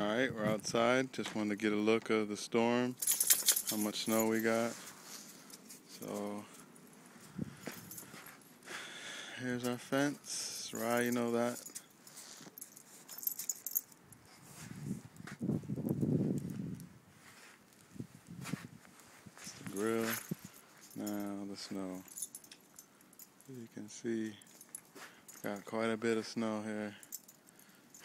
Alright, we're outside. Just wanted to get a look of the storm, how much snow we got. So, here's our fence. Rye, you know that. It's the grill. Now the snow. As you can see, got quite a bit of snow here.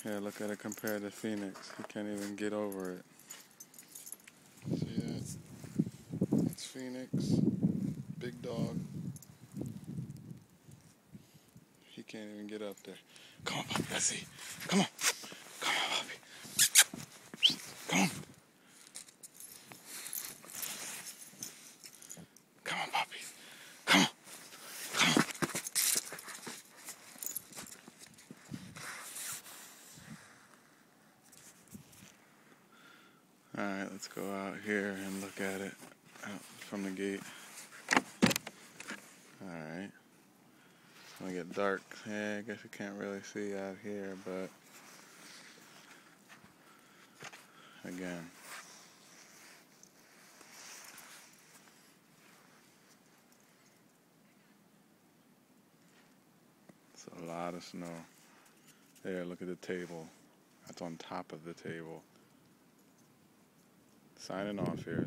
Here, look at it compared to Phoenix. You can't even get over it. See that? That's Phoenix. Big dog. He can't even get up there. Come on, puppy. Let's see. Come on. Come on, puppy. Come on. Come on, puppy. Come on. Come on. Alright, let's go out here and look at it out from the gate. Alright. It's gonna get dark. Yeah, I guess you can't really see out here, but again. It's a lot of snow. There, look at the table. That's on top of the table. Signing off here.